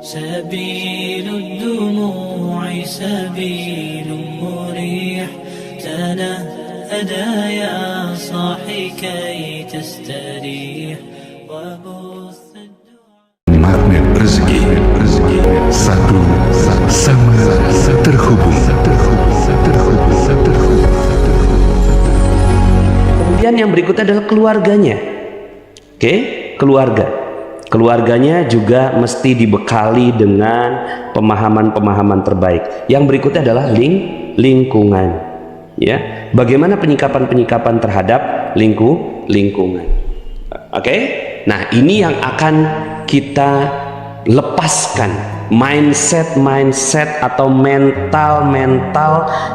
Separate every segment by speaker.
Speaker 1: سبيل الدموع سبيل مريح تنهدى يا صاحي كي تستريح وبث
Speaker 2: Magnet rezeki satu sama terhubung.
Speaker 3: Kemudian yang berikutnya adalah keluarganya. Oke, keluarganya juga mesti dibekali dengan pemahaman-pemahaman terbaik. Yang berikutnya adalah lingkungan. Ya, bagaimana penyikapan terhadap lingkungan. Oke, nah ini yang akan kita lepaskan, mindset atau mental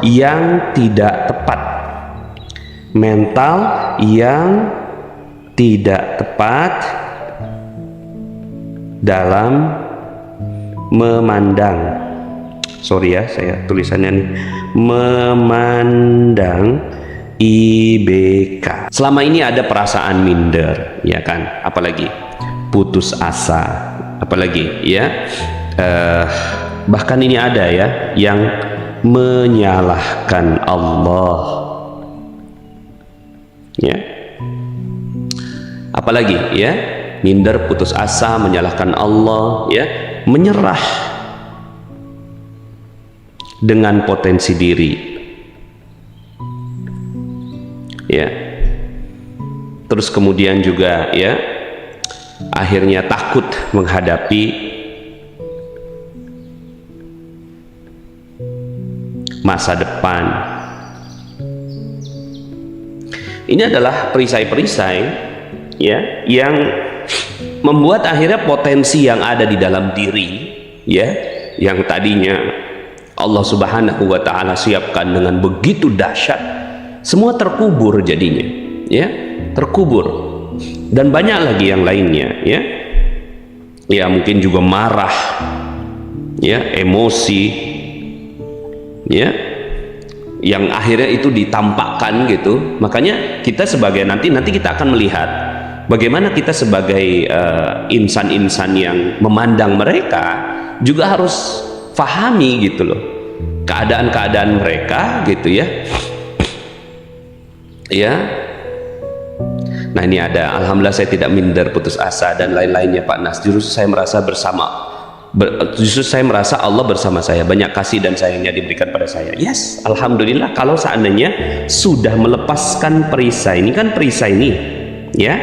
Speaker 3: yang tidak tepat, dalam memandang, sorry ya saya tulisannya nih, memandang IBK. Selama ini ada perasaan minder, ya kan, apalagi putus asa, apalagi ya, bahkan ini ada ya yang menyalahkan Allah, ya, apalagi ya, minder, putus asa, menyalahkan Allah, ya, menyerah dengan potensi diri, ya, terus kemudian juga ya akhirnya takut menghadapi masa depan. Ini adalah perisai-perisai ya yang membuat akhirnya potensi yang ada di dalam diri ya, yang tadinya Allah Subhanahu wa taala siapkan dengan begitu dahsyat, semua terkubur jadinya, ya, terkubur. Dan banyak lagi yang lainnya, ya, ya mungkin juga marah, ya, emosi, ya, yang akhirnya itu ditampakkan gitu. Makanya kita sebagai nanti kita akan melihat bagaimana kita sebagai insan-insan yang memandang mereka juga harus pahami gitu loh keadaan-keadaan mereka gitu ya, ya. Nah ini ada, alhamdulillah saya tidak minder, putus asa dan lain-lainnya Pak Nas. Justru saya merasa justru saya merasa Allah bersama saya, banyak kasih dan sayangnya diberikan pada saya. Yes, alhamdulillah. Kalau seandainya sudah melepaskan perisai, ini kan perisai ini, ya,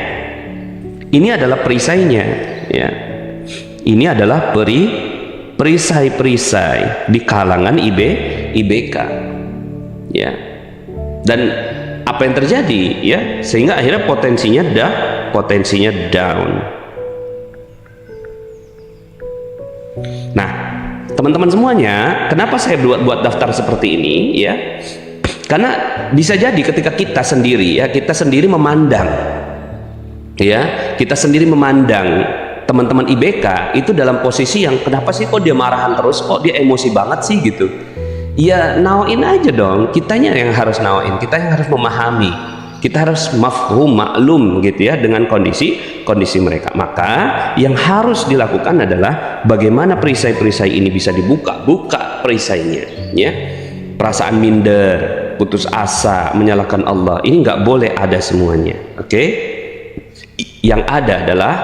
Speaker 3: ini adalah perisainya, ya, ini adalah perisai-perisai di kalangan IBK, ya. Dan apa yang terjadi ya, sehingga akhirnya potensinya down. Nah teman-teman semuanya, kenapa saya buat daftar seperti ini ya, karena bisa jadi ketika kita sendiri memandang ya, kita sendiri memandang teman-teman IBK itu dalam posisi yang kenapa sih kok dia marahan terus, kok dia emosi banget sih gitu. Ya nauin aja dong, kitanya yang harus nauin, kita yang harus memahami, kita harus maklum gitu ya dengan kondisi mereka. Maka yang harus dilakukan adalah bagaimana perisai-perisai ini bisa buka perisainya, ya. Perasaan minder, putus asa, menyalahkan Allah, ini nggak boleh ada semuanya, oke? Yang ada adalah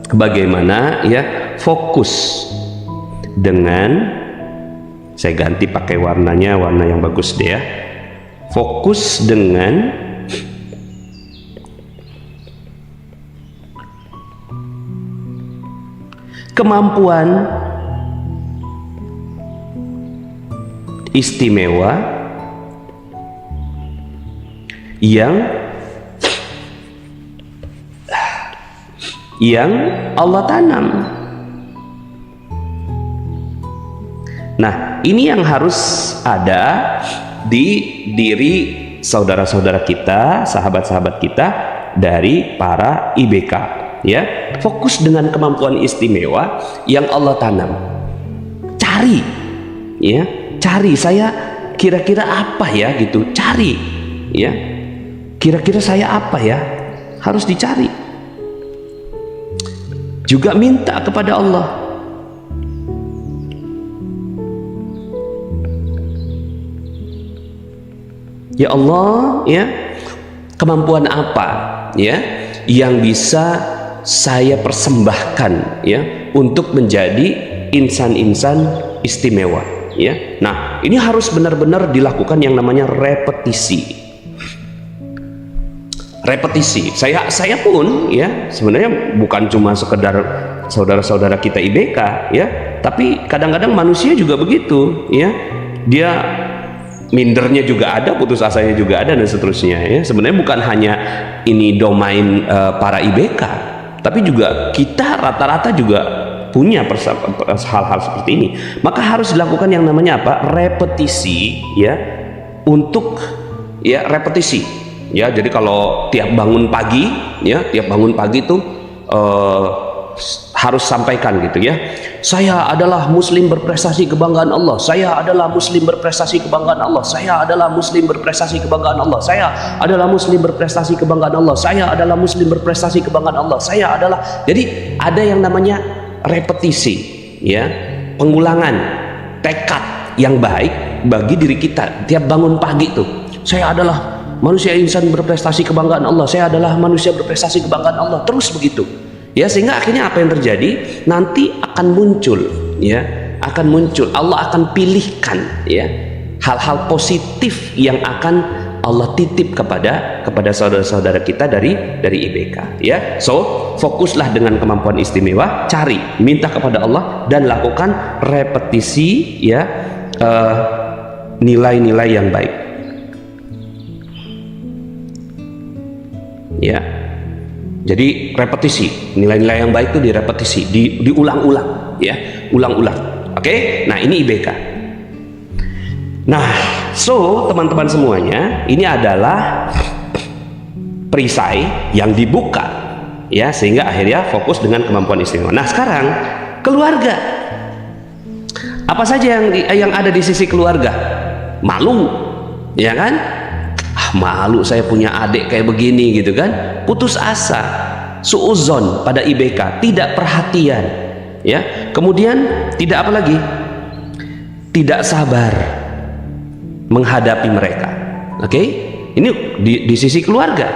Speaker 3: bagaimana ya fokus dengan, saya ganti pakai warna yang bagus deh ya, fokus dengan kemampuan istimewa yang Allah tanam. Nah ini yang harus ada di diri saudara-saudara kita, sahabat-sahabat kita dari para IBK, ya. Fokus dengan kemampuan istimewa yang Allah tanam. Cari, ya, cari saya kira-kira apa ya gitu, cari, ya, kira-kira saya apa ya, harus dicari. Juga minta kepada Allah, ya Allah, ya, kemampuan apa ya yang bisa saya persembahkan ya untuk menjadi insan-insan istimewa ya. Nah, ini harus benar-benar dilakukan yang namanya repetisi. Repetisi. Saya pun ya sebenarnya bukan cuma sekedar saudara-saudara kita IBK ya, tapi kadang-kadang manusia juga begitu ya. Dia mindernya juga ada, putus asanya juga ada, dan seterusnya ya. Sebenarnya bukan hanya ini domain para IBK, tapi juga kita rata-rata juga punya hal-hal seperti ini. Maka harus dilakukan yang namanya apa? Repetisi ya, untuk ya repetisi ya. Jadi kalau tiap bangun pagi ya, tiap bangun pagi itu harus sampaikan gitu ya, saya adalah muslim berprestasi kebanggaan Allah, saya adalah muslim berprestasi kebanggaan Allah, saya adalah muslim berprestasi kebanggaan Allah, saya adalah muslim berprestasi kebanggaan Allah, saya adalah muslim berprestasi kebanggaan Allah, saya adalah. Jadi ada yang namanya repetisi ya, pengulangan tekad yang baik bagi diri kita tiap bangun pagi itu. Saya adalah manusia insan berprestasi kebanggaan Allah, saya adalah manusia berprestasi kebanggaan Allah, terus begitu ya, sehingga akhirnya apa yang terjadi nanti akan muncul ya, akan muncul, Allah akan pilihkan ya hal-hal positif yang akan Allah titip kepada saudara-saudara kita dari IBK ya. So fokuslah dengan kemampuan istimewa, cari, minta kepada Allah, dan lakukan repetisi ya, nilai-nilai yang baik ya. Jadi repetisi, nilai-nilai yang baik itu direpetisi, diulang-ulang ya, ulang-ulang. Oke? Nah, ini IBK. Nah, so teman-teman semuanya, ini adalah perisai yang dibuka ya, sehingga akhirnya fokus dengan kemampuan istimewa. Nah, sekarang keluarga. Apa saja yang ada di sisi keluarga? Malu, ya kan? Malu saya punya adik kayak begini gitu kan, putus asa, suuzon pada IBK, tidak perhatian ya, kemudian tidak apa lagi, tidak sabar menghadapi mereka. Oke, ini di sisi keluarga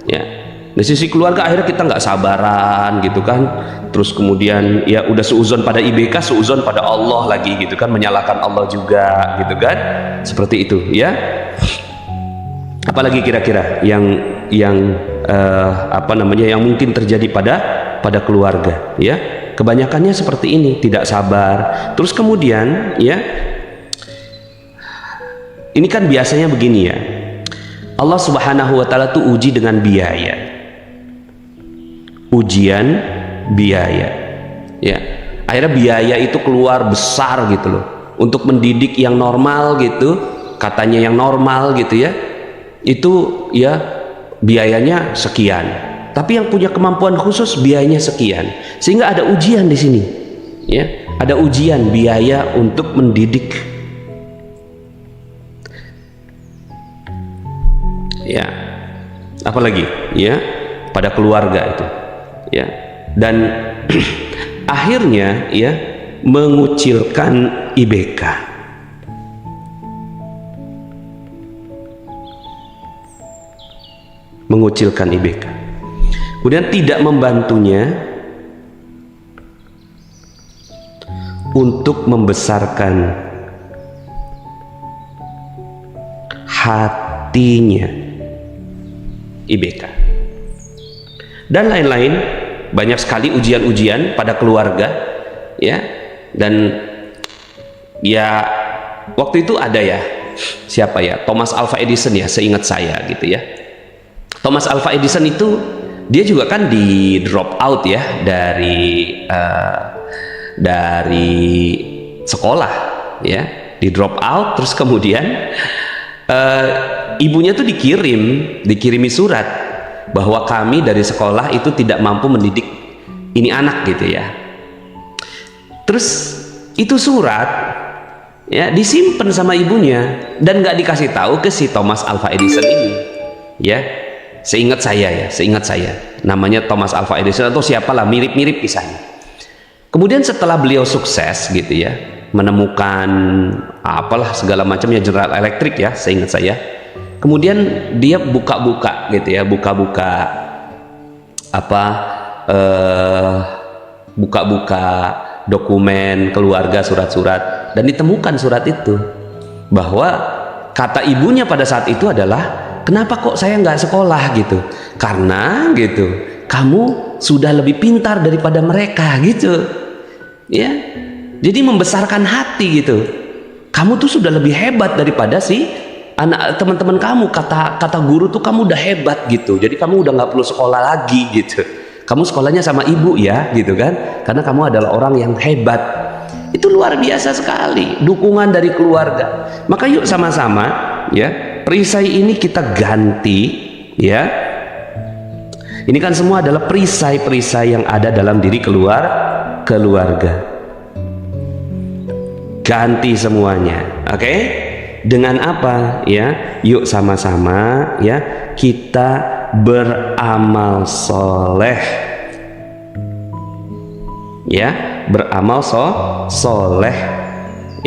Speaker 3: ya, di sisi keluarga akhirnya kita nggak sabaran gitu kan, terus kemudian ya udah suuzon pada IBK, suuzon pada Allah lagi gitu kan, menyalahkan Allah juga gitu kan, seperti itu ya. Apalagi kira-kira yang apa namanya, yang mungkin terjadi pada keluarga ya, kebanyakannya seperti ini, tidak sabar. Terus kemudian ya, ini kan biasanya begini ya, Allah Subhanahu wa Ta'ala tuh uji dengan biaya, ujian biaya ya. Akhirnya biaya itu keluar besar gitu loh, untuk mendidik yang normal gitu, katanya yang normal gitu ya, itu ya biayanya sekian, tapi yang punya kemampuan khusus biayanya sekian, sehingga ada ujian di sini ya, ada ujian biaya untuk mendidik ya. Apalagi ya pada keluarga itu ya, dan akhirnya ya mengucilkan IBK. Mengucilkan IBK, kemudian tidak membantunya untuk membesarkan hatinya IBK, dan lain-lain. Banyak sekali ujian-ujian pada keluarga ya, dan ya waktu itu ada ya, siapa ya, Thomas Alva Edison ya, seingat saya gitu ya. Thomas Alva Edison itu dia juga kan di drop out ya dari sekolah ya, di drop out, terus kemudian ibunya tuh dikirimi surat bahwa kami dari sekolah itu tidak mampu mendidik ini anak gitu ya. Terus itu surat ya disimpan sama ibunya dan nggak dikasih tahu ke si Thomas Alva Edison ini ya. Seingat saya namanya Thomas Alva Edison atau siapalah, mirip-mirip kisahnya. Kemudian setelah beliau sukses gitu ya, menemukan apalah segala macamnya, General Electric ya, seingat saya kemudian dia buka-buka gitu ya, buka-buka apa, buka-buka dokumen keluarga, surat-surat, dan ditemukan surat itu bahwa kata ibunya pada saat itu adalah, kenapa kok saya nggak sekolah gitu? Karena gitu, kamu sudah lebih pintar daripada mereka gitu, ya. Jadi membesarkan hati gitu. Kamu tuh sudah lebih hebat daripada si anak teman-teman kamu. Kata guru tuh kamu udah hebat gitu. Jadi kamu udah nggak perlu sekolah lagi gitu. Kamu sekolahnya sama ibu ya gitu kan? Karena kamu adalah orang yang hebat. Itu luar biasa sekali dukungan dari keluarga. Maka yuk sama-sama ya, perisai ini kita ganti ya. Ini kan semua adalah perisai-perisai yang ada dalam diri keluarga. Ganti semuanya, oke? Dengan apa ya? Yuk sama-sama ya, kita beramal soleh ya, beramal soleh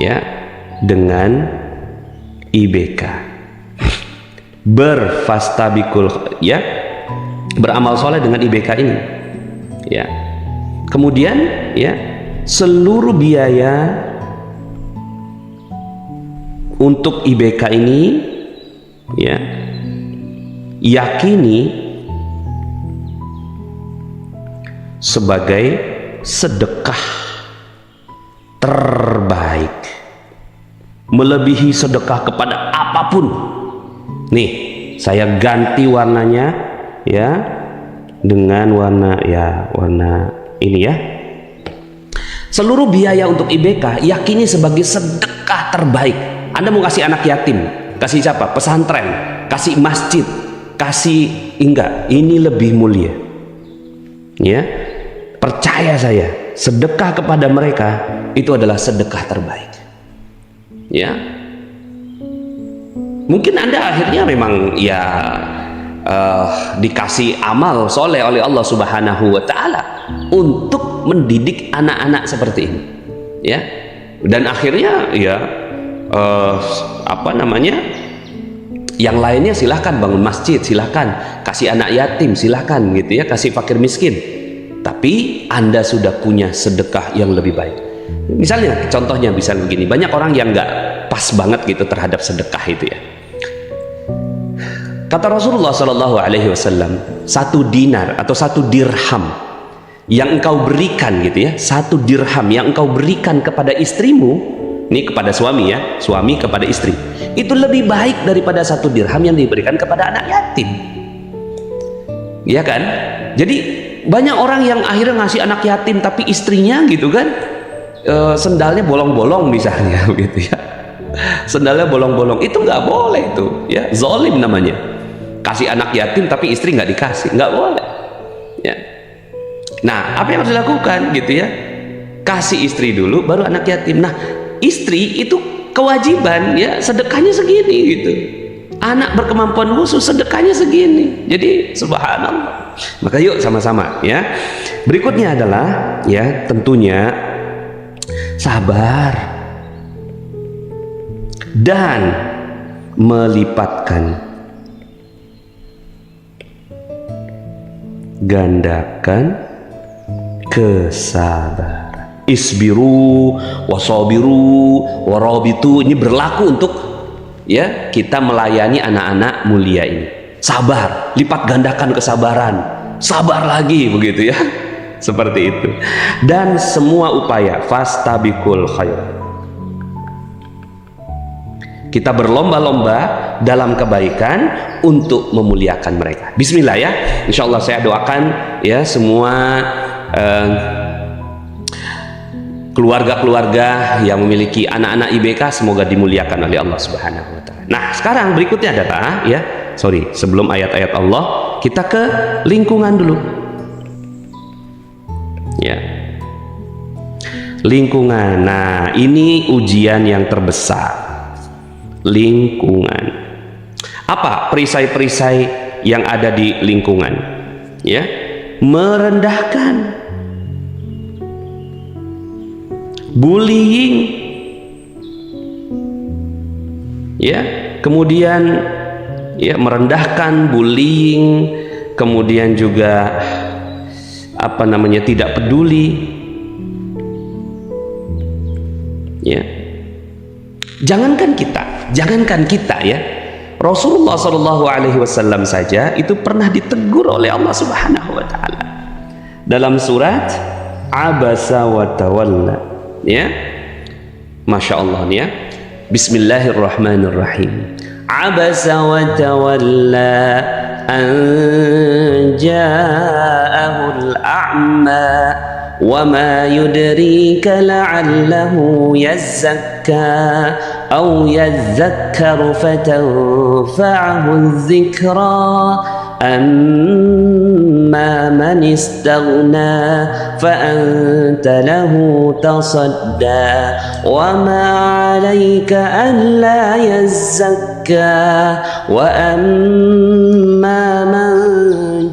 Speaker 3: ya, dengan IBK, berfastabikul ya, beramal soleh dengan IBK ini ya. Kemudian ya, seluruh biaya untuk IBK ini ya, yakini sebagai sedekah terbaik, melebihi sedekah kepada apapun. Nih, saya ganti warnanya ya dengan warna ini ya. Seluruh biaya untuk IBK yakini sebagai sedekah terbaik. Anda mau kasih anak yatim, kasih siapa? Pesantren, kasih masjid, kasih enggak, ini lebih mulia ya. Percaya saya, sedekah kepada mereka itu adalah sedekah terbaik ya. Mungkin Anda akhirnya memang ya dikasih amal soleh oleh Allah Subhanahu wa Ta'ala untuk mendidik anak-anak seperti ini ya, dan akhirnya ya yang lainnya silahkan bangun masjid, silahkan kasih anak yatim, silahkan gitu ya, kasih fakir miskin, tapi Anda sudah punya sedekah yang lebih baik. Misalnya contohnya bisa begini, banyak orang yang nggak pas banget gitu terhadap sedekah itu ya. Kata Rasulullah Shallallahu Alaihi Wasallam, 1 dinar atau 1 dirham yang engkau berikan gitu ya, 1 dirham yang engkau berikan kepada istrimu, ini kepada suami ya, suami kepada istri, itu lebih baik daripada 1 dirham yang diberikan kepada anak yatim. Iya kan? Jadi banyak orang yang akhirnya ngasih anak yatim tapi istrinya gitu kan, sendalnya bolong-bolong misalnya gitu ya, sendalnya bolong-bolong, itu nggak boleh itu ya, zalim namanya. Kasih anak yatim tapi istri nggak dikasih, nggak boleh ya. Nah, apa yang harus dilakukan gitu ya? Kasih istri dulu baru anak yatim. Nah, istri itu kewajiban ya, sedekahnya segini gitu. Anak berkemampuan khusus sedekahnya segini. Jadi subhanallah. Maka yuk sama-sama ya. Berikutnya adalah ya, tentunya sabar dan melipatkan, gandakan kesabaran. Isbiru wasabiru warabitu, ini berlaku untuk ya kita melayani anak-anak mulia ini. Sabar, lipat gandakan kesabaran, sabar lagi begitu ya, seperti itu. Dan semua upaya fastabikul khairat, kita berlomba-lomba dalam kebaikan untuk memuliakan mereka. Bismillah ya, insya Allah saya doakan ya semua keluarga-keluarga yang memiliki anak-anak IBK semoga dimuliakan oleh Allah Subhanahu wa Ta'ala. Nah, sekarang berikutnya adalah ya, sebelum ayat-ayat Allah, kita ke lingkungan dulu. Ya. Lingkungan. Nah, ini ujian yang terbesar. Lingkungan. Apa perisai-perisai yang ada di lingkungan? Ya. Merendahkan, bullying ya, kemudian ya, merendahkan, bullying, kemudian juga tidak peduli. Ya, jangankan kita ya, Rasulullah Shallallahu Alaihi Wasallam saja itu pernah ditegur oleh Allah Subhanahu Wa Taala dalam surat Abasa wa Tawalla. Ya, Masya Allah ya. Bismillahirrahmanirrahim. Abasa wa tawalla an ja'ahul a'ma wa ma yudrika la'allahu yazzakka aw yadhakkaru fatanfa'ahu dhikra amma man istaghna fa anta lahu tasadda wa ma 'alayka an la yazzakka wa amma man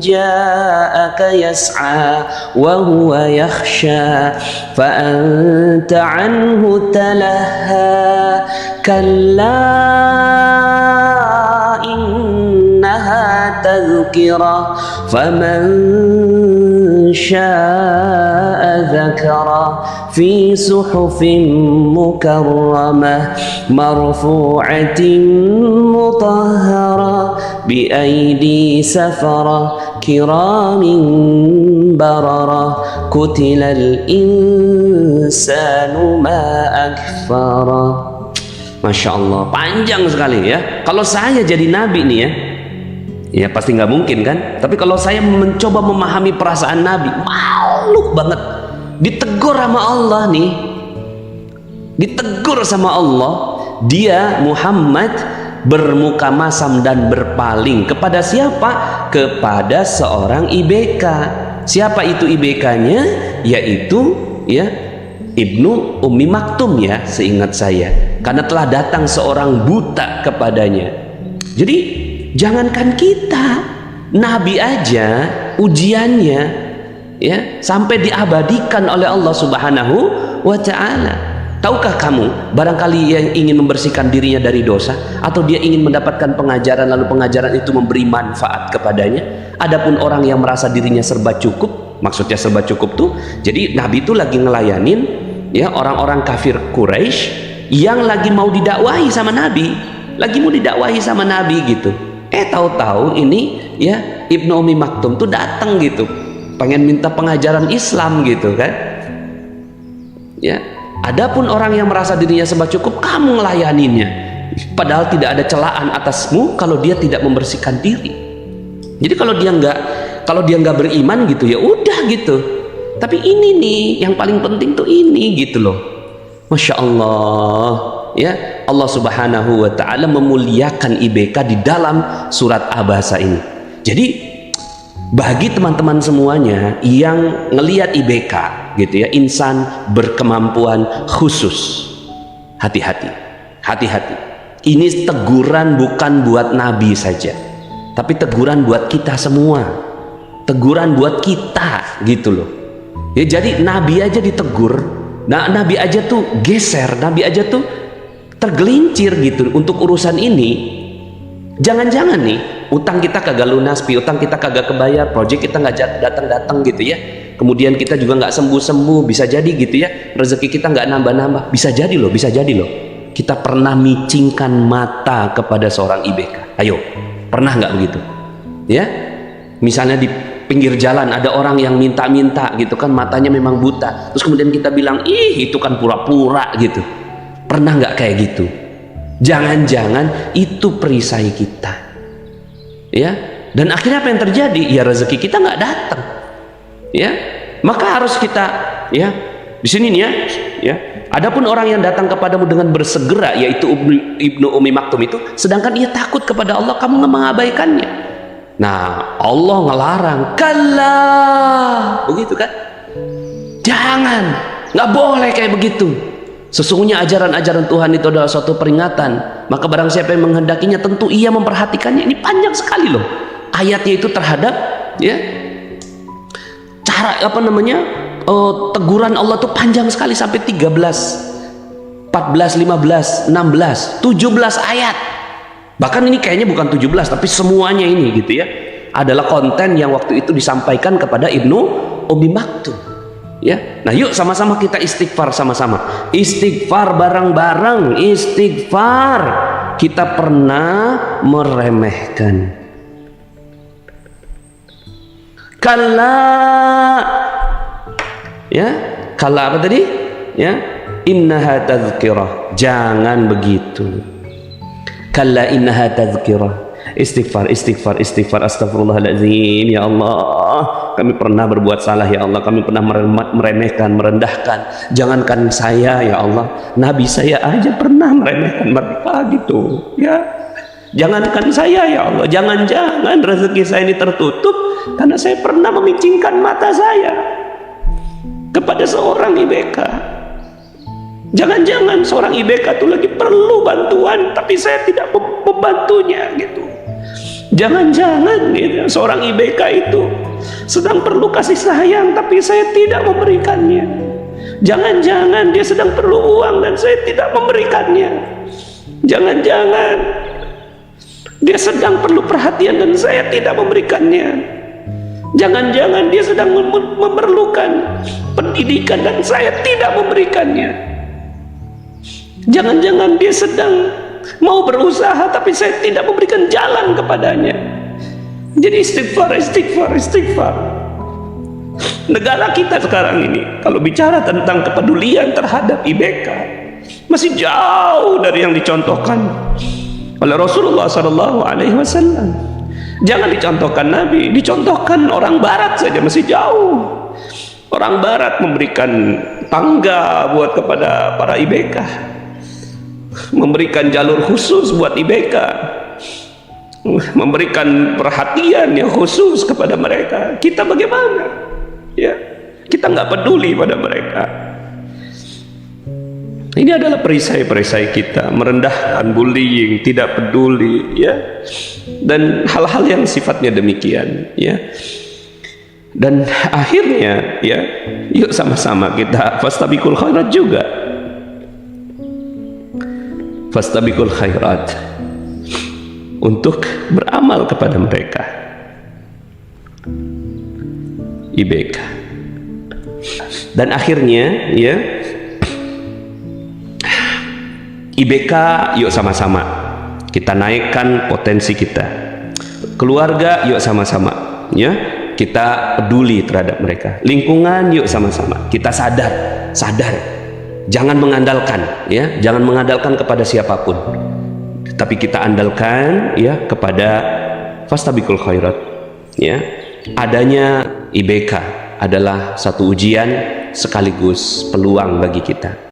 Speaker 3: ja'aka yas'a wa huwa yakhsha fa anta 'anhu talaha kalla innaha tadhkirah faman syaa'a dzakara fi suhufin mukarramah marfu'atin mutahharah bi aidi safarah kiramin bararah kutilal insanu ma akfarah. Masya Allah, panjang sekali ya. Kalau saya jadi nabi nih ya pasti nggak mungkin kan. Tapi kalau saya mencoba memahami perasaan nabi, malu banget. Ditegur sama Allah nih, ditegur sama Allah. Dia Muhammad bermuka masam dan berpaling kepada siapa? Kepada seorang IBK. Siapa itu IBK-nya? Yaitu ya Ibnu Ummi Maktum ya, seingat saya, karena telah datang seorang buta kepadanya. Jadi jangankan kita, nabi aja ujiannya ya sampai diabadikan oleh Allah Subhanahu wa Ta'ala. Tahukah kamu, barangkali yang ingin membersihkan dirinya dari dosa atau dia ingin mendapatkan pengajaran lalu pengajaran itu memberi manfaat kepadanya. Adapun orang yang merasa dirinya serba cukup, maksudnya serba cukup tuh, jadi nabi itu lagi ngelayanin ya orang-orang kafir Quraisy yang lagi mau didakwahi sama nabi, gitu. Tahu-tahu ini ya Ibnu Ummi Maktum tuh datang gitu, pengen minta pengajaran Islam gitu kan. Ya, adapun orang yang merasa dirinya serba cukup, kamu ngelayaninnya, padahal tidak ada celaan atasmu kalau dia tidak membersihkan diri. Jadi kalau dia nggak beriman gitu ya udah gitu. Tapi ini nih yang paling penting tuh ini gitu loh. Masya Allah ya, Allah Subhanahu wa Ta'ala memuliakan IBK di dalam surat Abasa ini. Jadi bagi teman-teman semuanya yang ngelihat IBK gitu ya, insan berkemampuan khusus, hati-hati. Ini teguran bukan buat nabi saja, tapi teguran buat kita semua, teguran buat kita gitu loh ya. Jadi nabi aja ditegur, nah nabi aja tuh geser, nabi aja tuh tergelincir gitu untuk urusan ini. Jangan-jangan nih utang kita kagak lunas, utang kita kagak kebayar, proyek kita nggak datang-datang gitu ya, kemudian kita juga nggak sembuh-sembuh, bisa jadi gitu ya, rezeki kita nggak nambah-nambah, bisa jadi loh kita pernah micingkan mata kepada seorang IBK. Ayo, pernah nggak begitu ya? Misalnya di pinggir jalan ada orang yang minta-minta gitu kan, matanya memang buta, terus kemudian kita bilang ih itu kan pura-pura gitu. Pernah nggak kayak gitu? Jangan-jangan itu perisai kita ya, dan akhirnya apa yang terjadi? Ya rezeki kita nggak datang ya. Maka harus kita ya di sini nih ya. Adapun orang yang datang kepadamu dengan bersegera, yaitu Ibnu Ummi Maktum itu, sedangkan ia takut kepada Allah, kamu nggak mengabaikannya. Nah, Allah ngelarang, kalla, begitu kan? Jangan, nggak boleh kayak begitu. Sesungguhnya ajaran-ajaran Tuhan itu adalah suatu peringatan. Maka barang siapa yang menghendakinya, tentu ia memperhatikannya. Ini panjang sekali loh ayatnya itu terhadap ya cara teguran Allah tuh panjang sekali, sampai 13, 14, 15, 16, 17 ayat Bahkan ini kayaknya bukan 17, tapi semuanya ini gitu ya, adalah konten yang waktu itu disampaikan kepada Ibnu Ummi Maktum. Ya, nah yuk sama-sama kita istighfar sama-sama. Istighfar bareng-bareng, istighfar. Kita pernah meremehkan. Kalla, ya, kalla apa tadi? Ya, innaha tazkirah. Jangan begitu. Kalla innaha tazkirah. Istighfar, istighfar, istighfar. Astagfirullahaladzim. Ya Allah, kami pernah berbuat salah ya Allah, kami pernah meremehkan, merendahkan. Jangankan saya ya Allah, Nabi saya aja pernah meremehkan mereka gitu ya. Jangankan saya ya Allah, jangan-jangan rezeki saya ini tertutup karena saya pernah memicingkan mata saya kepada seorang IBK. Jangan-jangan seorang IBK itu lagi perlu bantuan tapi saya tidak membantunya gitu. Jangan-jangan gitu, seorang IBK itu sedang perlu kasih sayang tapi saya tidak memberikannya. Jangan-jangan dia sedang perlu uang dan saya tidak memberikannya. Jangan-jangan dia sedang perlu perhatian dan saya tidak memberikannya. Jangan-jangan dia sedang memerlukan pendidikan dan saya tidak memberikannya. Jangan-jangan dia sedang mau berusaha tapi saya tidak memberikan jalan kepadanya. Jadi istighfar, istighfar, istighfar. Negara kita sekarang ini kalau bicara tentang kepedulian terhadap IBK masih jauh dari yang dicontohkan oleh Rasulullah SAW. Jangan dicontohkan Nabi, dicontohkan orang Barat saja masih jauh. Orang Barat memberikan tangga buat kepada para IBK, memberikan jalur khusus buat IBK, memberikan perhatian yang khusus kepada mereka. Kita bagaimana? Ya, kita nggak peduli pada mereka. Ini adalah perisai-perisai kita, merendahkan, bullying, tidak peduli, ya, dan hal-hal yang sifatnya demikian, ya. Dan akhirnya, ya, yuk sama-sama kita fastabiqul khairat juga. Fastabiqul khairat untuk beramal kepada mereka. IBK. Dan akhirnya ya IBK yuk sama-sama kita naikkan potensi kita. Keluarga yuk sama-sama ya kita peduli terhadap mereka. Lingkungan yuk sama-sama kita sadar jangan mengandalkan ya, jangan mengandalkan kepada siapapun, tapi kita andalkan ya kepada fastabiqul khairat ya. Adanya IBK adalah satu ujian sekaligus peluang bagi kita.